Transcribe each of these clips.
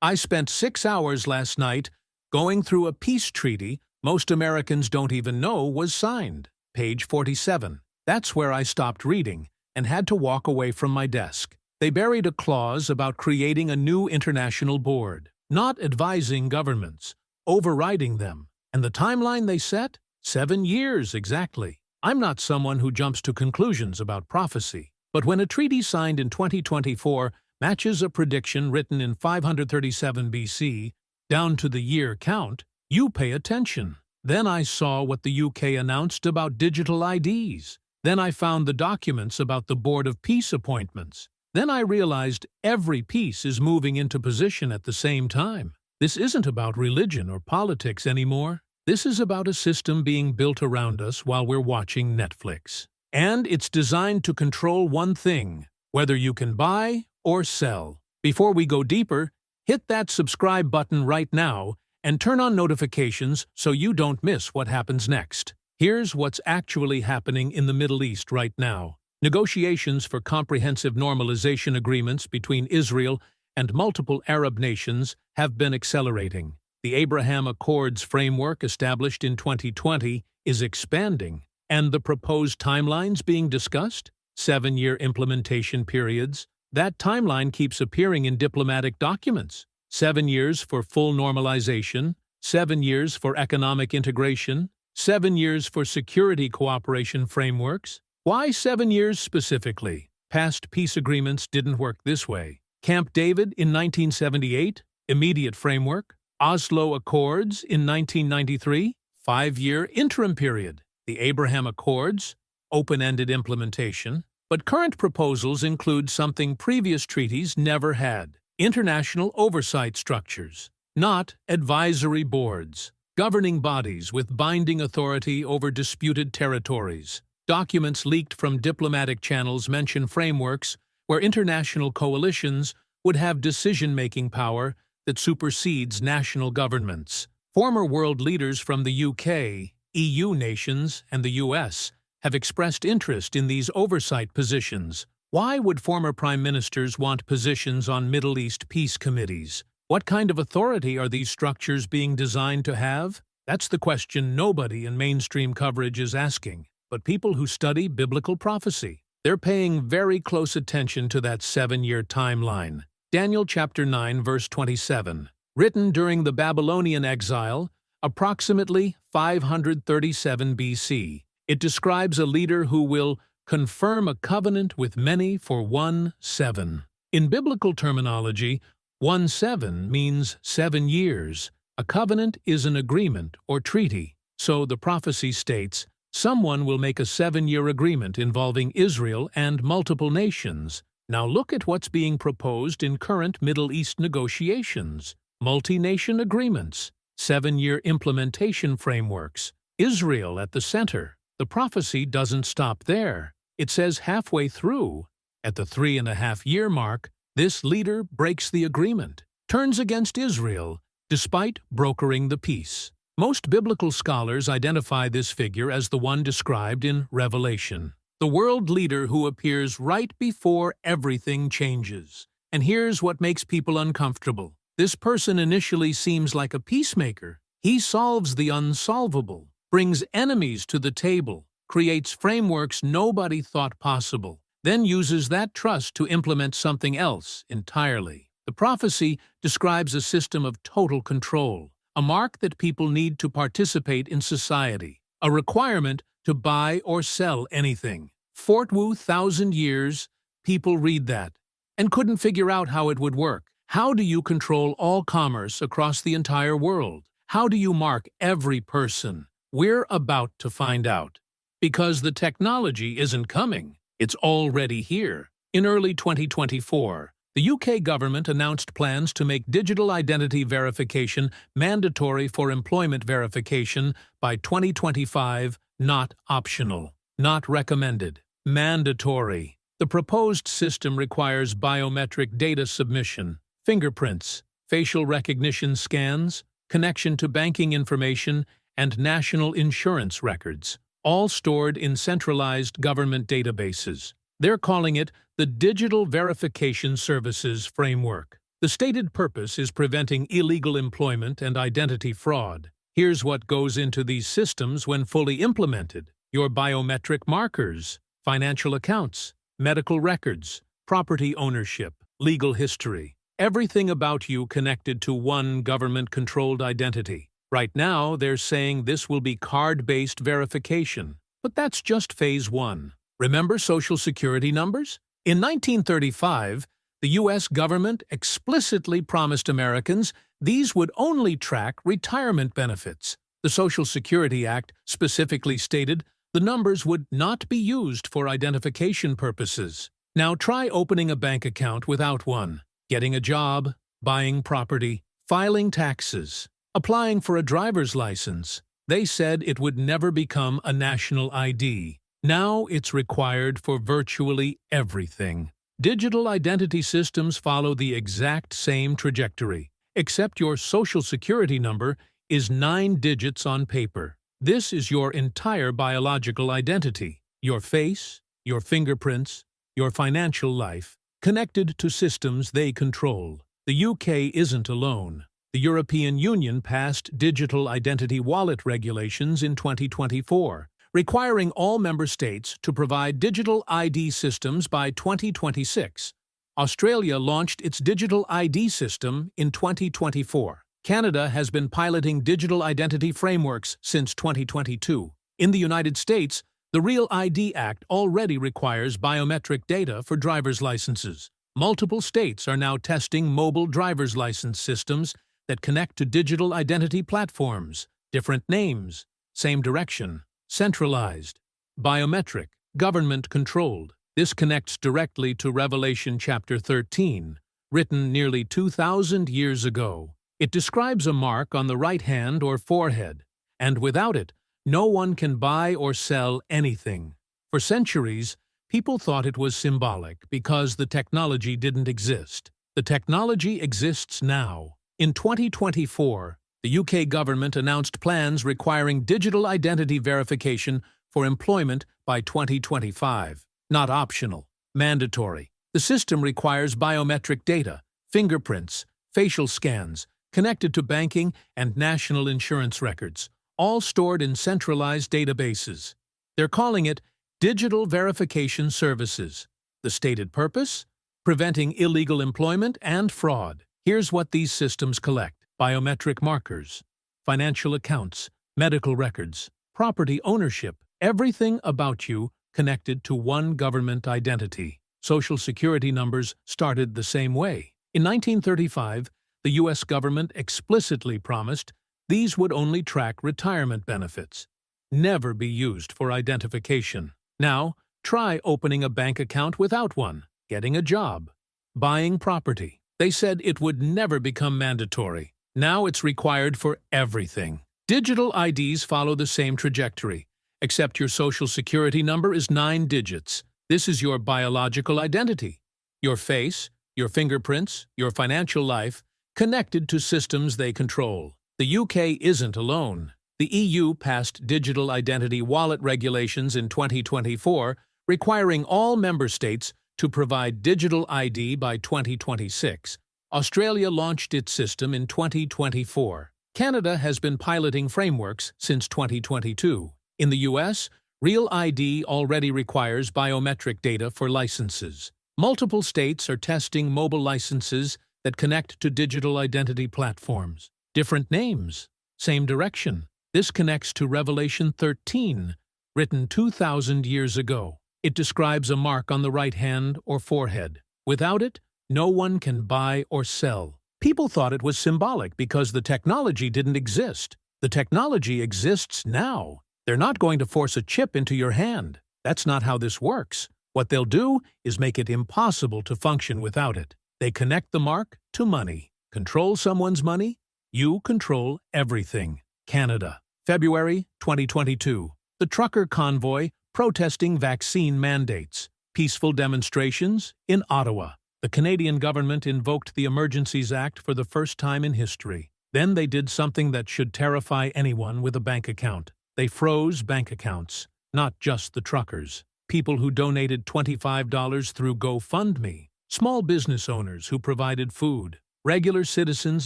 I spent 6 hours last night going through a peace treaty most Americans don't even know was signed. Page 47. That's where I stopped reading and had to walk away from my desk. They buried a clause about creating a new international board, not advising governments, overriding them. And the timeline they set? 7 years exactly. I'm not someone who jumps to conclusions about prophecy, but when a treaty signed in 2024 matches a prediction written in 537 BC, down to the year count, you pay attention. Then I saw what the UK announced about digital IDs. Then I found the documents about the Board of Peace appointments. Then I realized every piece is moving into position at the same time. This isn't about religion or politics anymore. This is about a system being built around us while we're watching Netflix. And it's designed to control one thing, whether you can buy or sell. Before we go deeper, hit that subscribe button right now and turn on notifications so you don't miss what happens next. Here's what's actually happening in the Middle East right now. Negotiations for comprehensive normalization agreements between Israel and multiple Arab nations have been accelerating. The Abraham Accords framework established in 2020 is expanding, and the proposed timelines being discussed, 7-year implementation periods, that timeline keeps appearing in diplomatic documents. 7 years for full normalization, 7 years for economic integration, 7 years for security cooperation frameworks. Why 7 years specifically? Past peace agreements didn't work this way. Camp David in 1978, immediate framework. Oslo Accords in 1993, 5-year interim period. The Abraham Accords, open-ended implementation. But current proposals include something previous treaties never had: international oversight structures, not advisory boards, governing bodies with binding authority over disputed territories. Documents leaked from diplomatic channels mention frameworks where international coalitions would have decision-making power that supersedes national governments. Former world leaders from the UK, EU nations, and the US have expressed interest in these oversight positions. Why would former prime ministers want positions on Middle East peace committees? What kind of authority are these structures being designed to have? That's the question nobody in mainstream coverage is asking. But people who study biblical prophecy, they're paying very close attention to that 7-year timeline. Daniel chapter 9, verse 27. Written during the Babylonian exile, approximately 537 BC. It describes a leader who will confirm a covenant with many for 1-7. In biblical terminology, 1-7 means 7 years. A covenant is an agreement or treaty. So the prophecy states, someone will make a 7-year agreement involving Israel and multiple nations. Now look at what's being proposed in current Middle East negotiations. Multi-nation agreements, 7-year implementation frameworks, Israel at the center. The prophecy doesn't stop there. It says halfway through, at the 3.5-year mark, this leader breaks the agreement, turns against Israel, despite brokering the peace. Most biblical scholars identify this figure as the one described in Revelation, the world leader who appears right before everything changes. And here's what makes people uncomfortable. This person initially seems like a peacemaker. He solves the unsolvable, brings enemies to the table, creates frameworks nobody thought possible, then uses that trust to implement something else entirely. The prophecy describes a system of total control, a mark that people need to participate in society, a requirement to buy or sell anything. 4,000 years, people read that and couldn't figure out how it would work. How do you control all commerce across the entire world? How do you mark every person? We're about to find out. Because the technology isn't coming, it's already here. In early 2024, the UK government announced plans to make digital identity verification mandatory for employment verification by 2025, not optional, not recommended, mandatory. The proposed system requires biometric data submission, fingerprints, facial recognition scans, connection to banking information, and national insurance records, all stored in centralized government databases. They're calling it the Digital Verification Services Framework. The stated purpose is preventing illegal employment and identity fraud. Here's what goes into these systems when fully implemented: your biometric markers, financial accounts, medical records, property ownership, legal history, everything about you connected to one government-controlled identity. Right now, they're saying this will be card-based verification, but that's just phase one. Remember Social Security numbers? In 1935, the U.S. government explicitly promised Americans these would only track retirement benefits. The Social Security Act specifically stated the numbers would not be used for identification purposes. Now try opening a bank account without one, getting a job, buying property, filing taxes, applying for a driver's license. They said it would never become a national ID. Now it's required for virtually everything. Digital identity systems follow the exact same trajectory, except your Social Security number is 9 digits on paper. This is your entire biological identity: your face, your fingerprints, your financial life, connected to systems they control. The UK isn't alone. The European Union passed digital identity wallet regulations in 2024, requiring all member states to provide digital ID systems by 2026. Australia launched its digital ID system in 2024. Canada has been piloting digital identity frameworks since 2022. In the United States, the Real ID Act already requires biometric data for driver's licenses. Multiple states are now testing mobile driver's license systems that connect to digital identity platforms. Different names, same direction. Centralized. Biometric. Government-controlled. This connects directly to Revelation chapter 13, written nearly 2,000 years ago. It describes a mark on the right hand or forehead, and without it, no one can buy or sell anything. For centuries, people thought it was symbolic because the technology didn't exist. The technology exists now. In 2024, the UK government announced plans requiring digital identity verification for employment by 2025. Not optional, mandatory. The system requires biometric data, fingerprints, facial scans, connected to banking and national insurance records, all stored in centralized databases. They're calling it Digital Verification Services. The stated purpose? Preventing illegal employment and fraud. Here's what these systems collect: biometric markers, financial accounts, medical records, property ownership, everything about you connected to one government identity. Social Security numbers started the same way. In 1935, the U.S. government explicitly promised these would only track retirement benefits, never be used for identification. Now, try opening a bank account without one, getting a job, buying property. They said it would never become mandatory. Now it's required for everything. Digital IDs follow the same trajectory, except your Social Security number is 9 digits. This is your biological identity. Your face, your fingerprints, your financial life, connected to systems they control. The UK isn't alone. The EU passed digital identity wallet regulations in 2024, requiring all member states to provide digital ID by 2026. Australia launched its system in 2024. Canada has been piloting frameworks since 2022. In the US, Real ID already requires biometric data for licenses. Multiple states are testing mobile licenses that connect to digital identity platforms. Different names, same direction. This connects to Revelation 13, written 2,000 years ago. It describes a mark on the right hand or forehead. Without it, no one can buy or sell. People thought it was symbolic because the technology didn't exist. The technology exists now. They're not going to force a chip into your hand. That's not how this works. What they'll do is make it impossible to function without it. They connect the mark to money. Control someone's money? You control everything. Canada. February 2022. The trucker convoy protesting vaccine mandates. Peaceful demonstrations in Ottawa. The Canadian government invoked the Emergencies Act for the first time in history. Then they did something that should terrify anyone with a bank account. They froze bank accounts, not just the truckers. People who donated $25 through GoFundMe. Small business owners who provided food. Regular citizens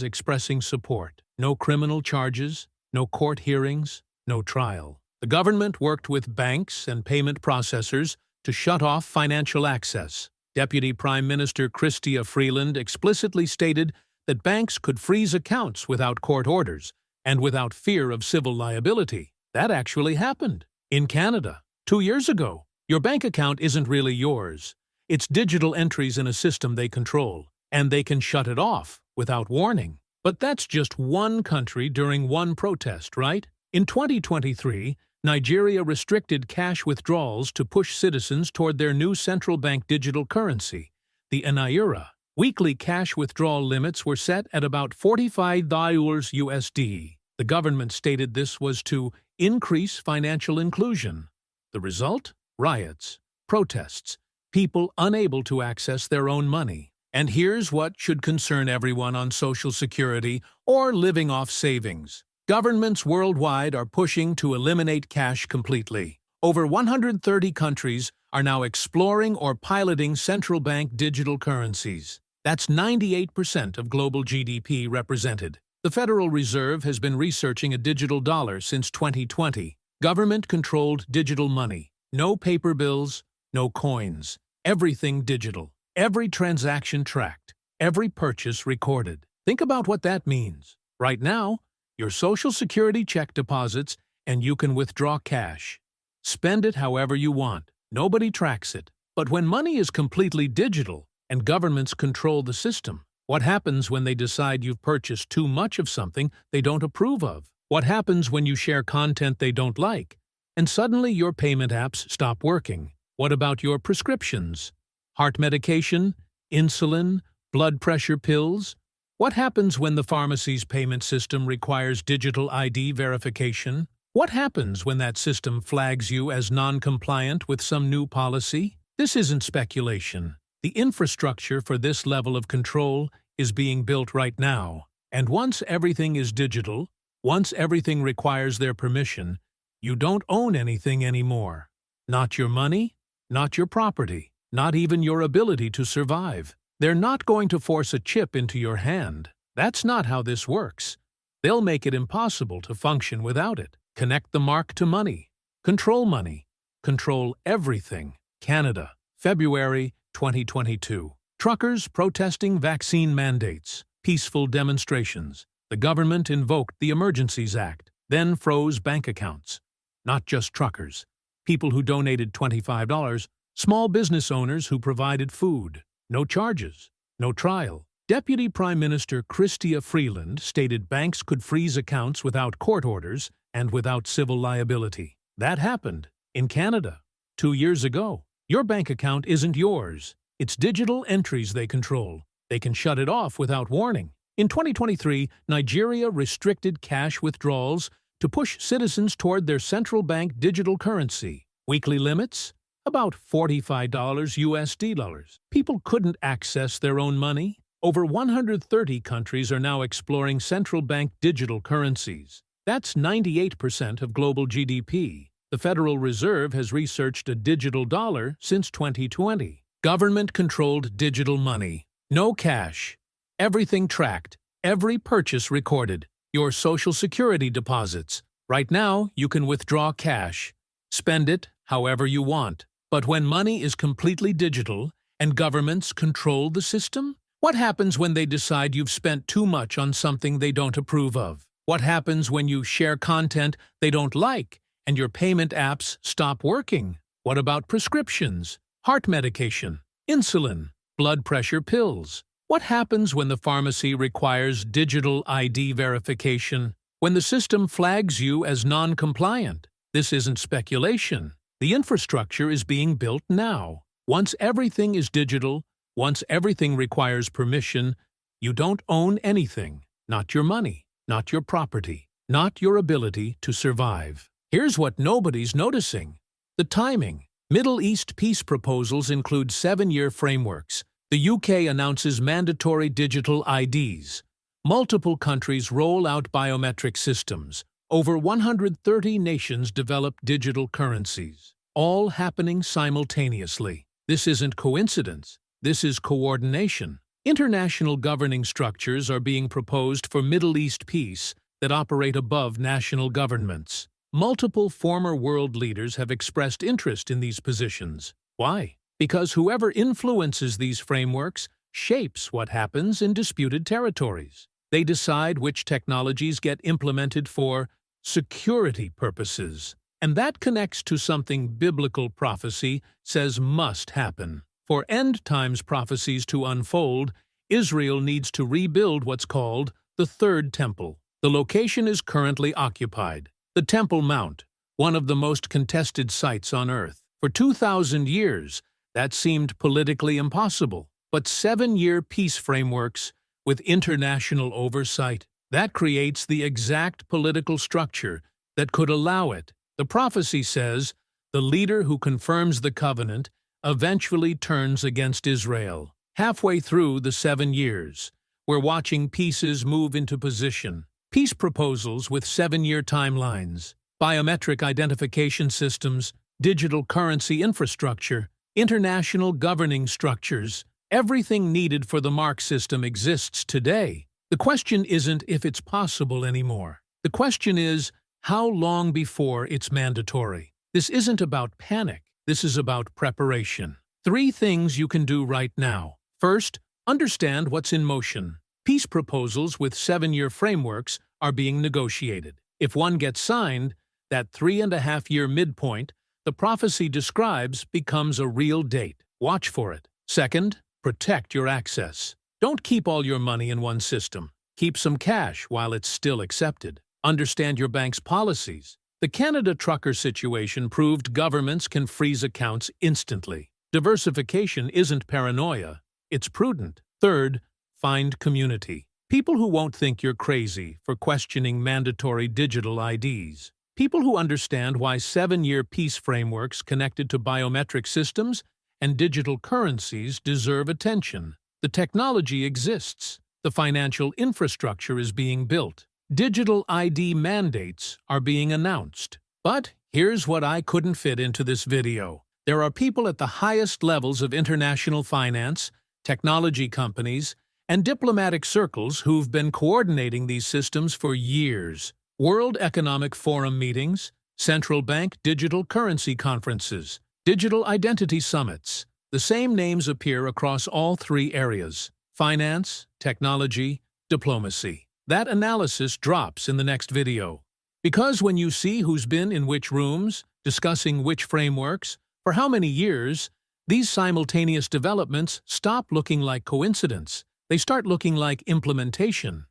expressing support. No criminal charges, no court hearings, no trial. The government worked with banks and payment processors to shut off financial access. Deputy Prime Minister Chrystia Freeland explicitly stated that banks could freeze accounts without court orders and without fear of civil liability. That actually happened in Canada 2 years ago. Your bank account isn't really yours. It's digital entries in a system they control, and they can shut it off without warning. But that's just one country during one protest, right? In 2023, Nigeria restricted cash withdrawals to push citizens toward their new central bank digital currency, the Naira. Weekly cash withdrawal limits were set at about $45 USD. The government stated this was to increase financial inclusion. The result? Riots, protests, people unable to access their own money. And here's what should concern everyone on Social Security or living off savings. Governments worldwide are pushing to eliminate cash completely. Over 130 countries are now exploring or piloting central bank digital currencies. That's 98% of global GDP represented. The Federal Reserve has been researching a digital dollar since 2020. Government-controlled digital money. No paper bills, no coins. Everything digital. Every transaction tracked. Every purchase recorded. Think about what that means. Right now, your Social Security check deposits and you can withdraw cash. Spend it however you want. Nobody tracks it. But when money is completely digital and governments control the system, what happens when they decide you've purchased too much of something they don't approve of? What happens when you share content they don't like? And suddenly your payment apps stop working. What about your prescriptions? Heart medication? Insulin? Blood pressure pills? What happens when the pharmacy's payment system requires digital ID verification? What happens when that system flags you as non-compliant with some new policy? This isn't speculation. The infrastructure for this level of control is being built right now. And once everything is digital, once everything requires their permission, you don't own anything anymore. Not your money, not your property, not even your ability to survive. They're not going to force a chip into your hand. That's not how this works. They'll make it impossible to function without it. Connect the mark to money. Control everything. Canada, February 2022. Truckers protesting vaccine mandates. Peaceful demonstrations. The government invoked the Emergencies Act, then froze bank accounts. Not just truckers. People who donated $25. Small business owners who provided food. No charges. No trial. Deputy Prime Minister Chrystia Freeland stated banks could freeze accounts without court orders and without civil liability. That happened in Canada 2 years ago. Your bank account isn't yours. It's digital entries they control. They can shut it off without warning. In 2023, Nigeria restricted cash withdrawals to push citizens toward their central bank digital currency. Weekly limits? About $45 USD. People couldn't access their own money. Over 130 countries are now exploring central bank digital currencies. That's 98% of global GDP. The Federal Reserve has researched a digital dollar since 2020. Government-controlled digital money. No cash. Everything tracked. Every purchase recorded. Your Social Security deposits. Right now, you can withdraw cash. Spend it however you want. But when money is completely digital and governments control the system? What happens when they decide you've spent too much on something they don't approve of? What happens when you share content they don't like and your payment apps stop working? What about prescriptions, heart medication, insulin, blood pressure pills? What happens when the pharmacy requires digital ID verification? When the system flags you as non-compliant? This isn't speculation. The infrastructure is being built now. Once everything is digital, once everything requires permission, you don't own anything. Not your money, not your property, not your ability to survive. Here's what nobody's noticing. The timing. Middle East peace proposals include 7-year frameworks. The UK announces mandatory digital IDs. Multiple countries roll out biometric systems. Over 130 nations develop digital currencies. All happening simultaneously. This isn't coincidence. This is coordination. International governing structures are being proposed for Middle East peace that operate above national governments. Multiple former world leaders have expressed interest in these positions. Why? Because whoever influences these frameworks shapes what happens in disputed territories. They decide which technologies get implemented for security purposes. And that connects to something biblical prophecy says must happen. For end times prophecies to unfold, Israel needs to rebuild what's called the Third Temple. The location is currently occupied. The Temple Mount, one of the most contested sites on Earth. For 2,000 years, that seemed politically impossible. But 7-year peace frameworks with international oversight, that creates the exact political structure that could allow it. The prophecy says the leader who confirms the covenant eventually turns against Israel. Halfway through the 7 years, we're watching pieces move into position. Peace proposals with 7-year timelines, biometric identification systems, digital currency infrastructure, international governing structures. Everything needed for the mark system exists today. The question isn't if it's possible anymore. The question is, how long before it's mandatory? This isn't about panic. This is about preparation. 3 things you can do right now. First, understand what's in motion. Peace proposals with 7-year frameworks are being negotiated. If one gets signed, that 3.5-year midpoint the prophecy describes becomes a real date. Watch for it. Second, protect your access. Don't keep all your money in one system. Keep some cash while it's still accepted. Understand your bank's policies. The Canada trucker situation proved governments can freeze accounts instantly. Diversification isn't paranoia, it's prudent. Third, find community. People who won't think you're crazy for questioning mandatory digital IDs. People who understand why 7-year peace frameworks connected to biometric systems and digital currencies deserve attention. The technology exists. The financial infrastructure is being built. Digital ID mandates are being announced. But here's what I couldn't fit into this video. There are people at the highest levels of international finance, technology companies, and diplomatic circles who've been coordinating these systems for years. World Economic Forum meetings, central bank digital currency conferences, digital identity summits. The same names appear across all 3 areas: finance, technology, diplomacy. That analysis drops in the next video. Because when you see who's been in which rooms, discussing which frameworks, for how many years, these simultaneous developments stop looking like coincidence. They start looking like implementation.